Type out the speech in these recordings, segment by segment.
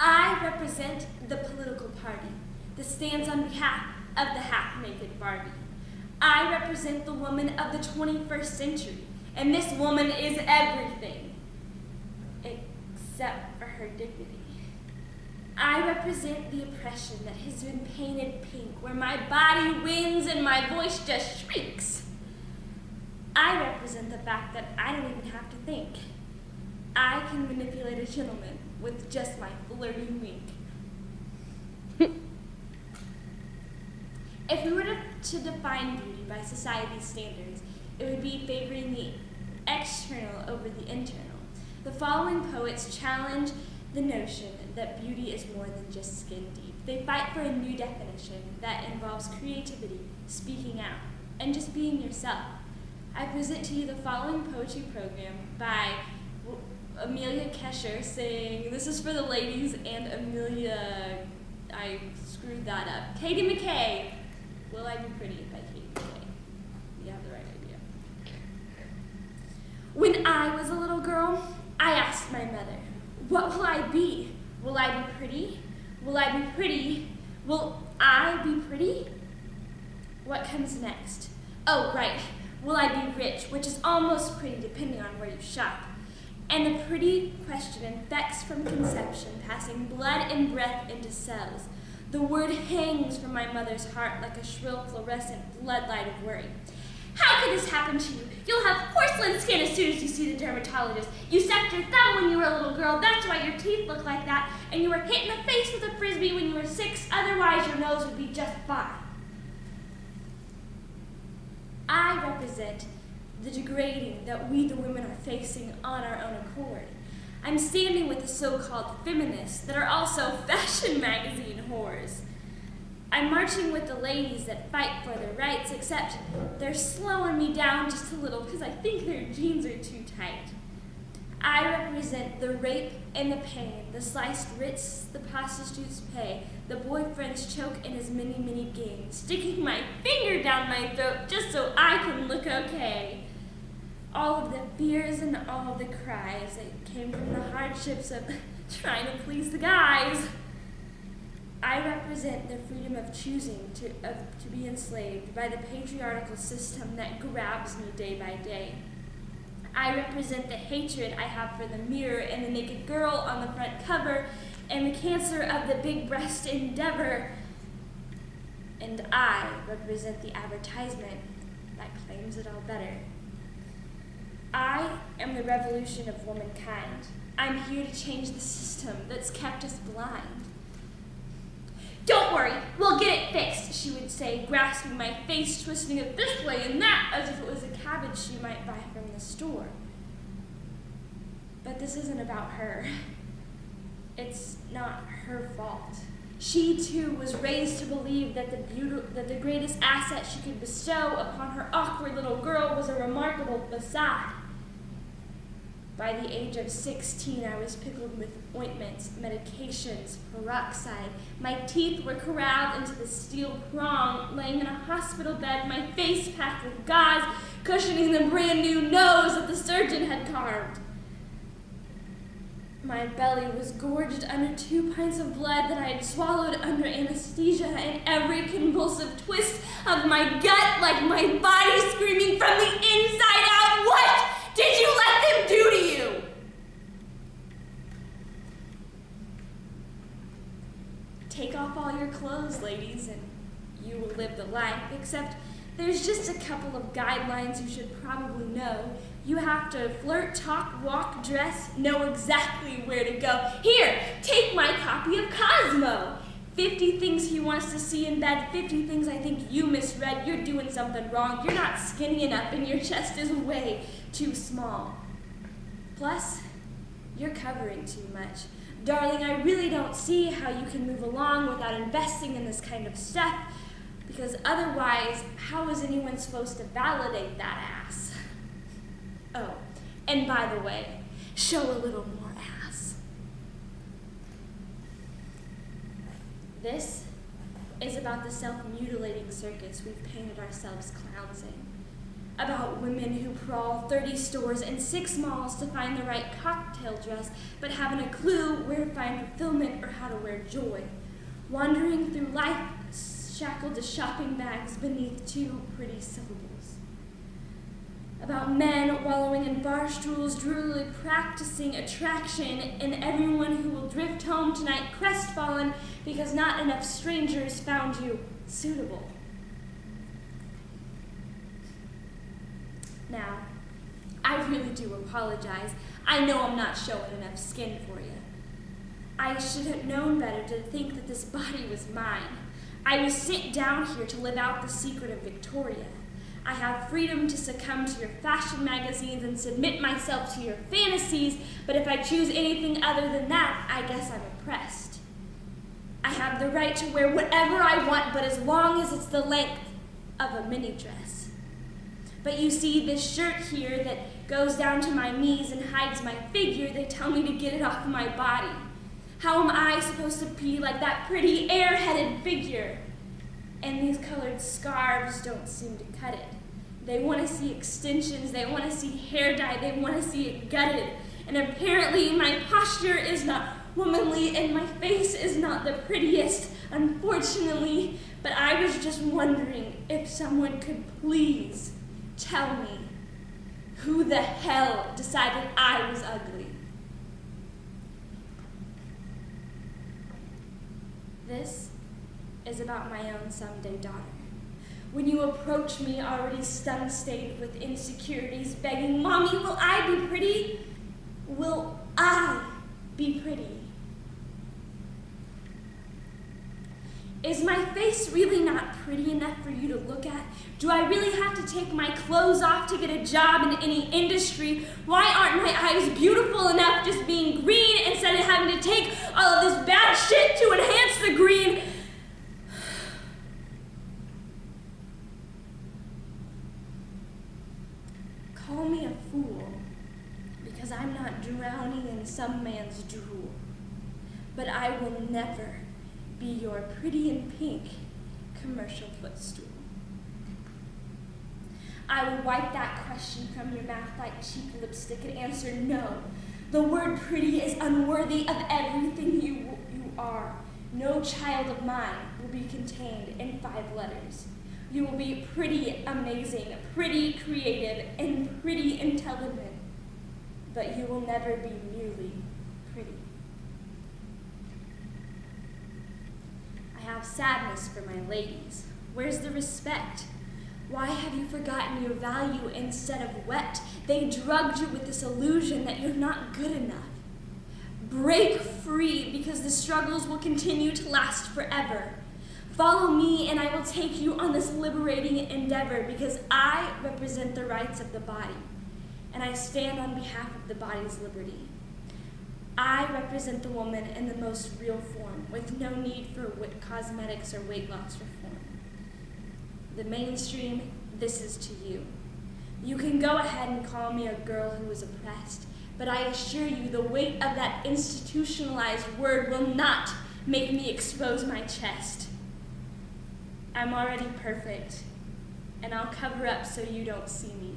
I represent the political party that stands on behalf of the half-naked Barbie. I represent the woman of the 21st century, and this woman is everything, except for her dignity. I represent the oppression that has been painted pink, where my body wins and my voice just shrieks. I represent the fact that I don't even have to think. I can manipulate a gentleman with just my flirty wink. If we were to define beauty by society's standards, it would be favoring the external over the internal. The following poets challenge the notion that beauty is more than just skin deep. They fight for a new definition that involves creativity, speaking out, and just being yourself. I present to you the following poetry program by Amelia Kesher, saying, this is for the ladies, and Amelia, I screwed that up. Katie McKay, Will I Be Pretty by Katie McKay. You have the right idea. When I was a little girl, I asked my mother, what will I be? Will I be pretty? Will I be pretty? Will I be pretty? What comes next? Oh, right. Will I be rich, which is almost pretty depending on where you shop. And the pretty question infects from conception, passing blood and breath into cells. The word hangs from my mother's heart like a shrill fluorescent floodlight of worry. How could this happen to you? You'll have porcelain skin as soon as you see the dermatologist. You sucked your thumb when you were a little girl, that's why your teeth look like that, and you were hit in the face with a frisbee when you were 6, otherwise your nose would be just fine. I represent the degrading that we the women are facing on our own accord. I'm standing with the so-called feminists that are also fashion magazine whores. I'm marching with the ladies that fight for their rights, except they're slowing me down just a little because I think their jeans are too tight. I represent the rape and the pain, the sliced wrists the prostitutes pay, the boyfriend's choke in his many, many games, sticking my finger down my throat just so I can look okay. All of the fears and all of the cries that came from the hardships of trying to please the guys. I represent the freedom of choosing to be enslaved by the patriarchal system that grabs me day by day. I represent the hatred I have for the mirror and the naked girl on the front cover and the cancer of the big breast endeavor. And I represent the advertisement that claims it all better. I am the revolution of womankind. I'm here to change the system that's kept us blind. Don't worry, we'll get it fixed, she would say, grasping my face, twisting it this way and that as if it was a cabbage she might buy from the store. But this isn't about her. It's not her fault. She, too, was raised to believe that the greatest asset she could bestow upon her awkward little girl was a remarkable facade. By the age of 16, I was pickled with ointments, medications, peroxide. My teeth were corralled into the steel prong, laying in a hospital bed, my face packed with gauze, cushioning the brand new nose that the surgeon had carved. My belly was gorged under 2 pints of blood that I had swallowed under anesthesia, and every convulsive twist of my gut like my body screaming from the inside out, what did you let them do to you? Take off all your clothes, ladies, and you will live the life, except there's just a couple of guidelines you should probably know. You have to flirt, talk, walk, dress, know exactly where to go. Here, take my copy of Cosmo. 50 things he wants to see in bed, 50 things I think you misread. You're doing something wrong. You're not skinny enough and your chest is way too small. Plus, you're covering too much. Darling, I really don't see how you can move along without investing in this kind of stuff, because otherwise, how is anyone supposed to validate that ass? Oh, and by the way, show a little more ass. This is about the self-mutilating circus we've painted ourselves clowns in. about women who prowl 30 stores and 6 malls to find the right cocktail dress, but haven't a clue where to find fulfillment or how to wear joy. Wandering through life, shackled to shopping bags beneath 2 pretty syllables. About men wallowing in bar stools, drearily practicing attraction, and everyone who will drift home tonight crestfallen because not enough strangers found you suitable. Now, I really do apologize. I know I'm not showing enough skin for you. I should have known better to think that this body was mine. I was sent down here to live out the secret of Victoria. I have freedom to succumb to your fashion magazines and submit myself to your fantasies, but if I choose anything other than that, I guess I'm oppressed. I have the right to wear whatever I want, but as long as it's the length of a mini dress. But you see, this shirt here that goes down to my knees and hides my figure, they tell me to get it off my body. How am I supposed to be like that pretty airheaded figure? And these colored scarves don't seem to cut it. They want to see extensions, they want to see hair dye, they want to see it gutted. And apparently my posture is not womanly and my face is not the prettiest, unfortunately. But I was just wondering if someone could please tell me who the hell decided I was ugly. This is about my own someday daughter. When you approach me already stun-stained with insecurities, begging, "Mommy, will I be pretty? Will I be pretty?" Is my face really not pretty enough for you to look at? Do I really have to take my clothes off to get a job in any industry? Why aren't my eyes beautiful enough just being green instead of having to take all of this bad shit to enhance the green? Call me a fool because I'm not drowning in some man's drool, but I will never be your pretty in pink commercial footstool. I will wipe that question from your mouth like cheap lipstick and answer no. The word pretty is unworthy of everything you are. No child of mine will be contained in 5 letters. You will be pretty amazing, pretty creative, and pretty intelligent, but you will never be merely pretty. I have sadness for my ladies. Where's the respect? Why have you forgotten your value instead of wet? They drugged you with this illusion that you're not good enough. Break free because the struggles will continue to last forever. Follow me and I will take you on this liberating endeavor because I represent the rights of the body and I stand on behalf of the body's liberty. I represent the woman in the most real form with no need for cosmetics or weight loss reform. The mainstream, this is to you. You can go ahead and call me a girl who was oppressed, but I assure you the weight of that institutionalized word will not make me expose my chest. I'm already perfect, and I'll cover up so you don't see me,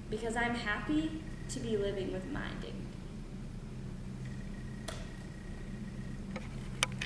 because I'm happy to be living with my dignity.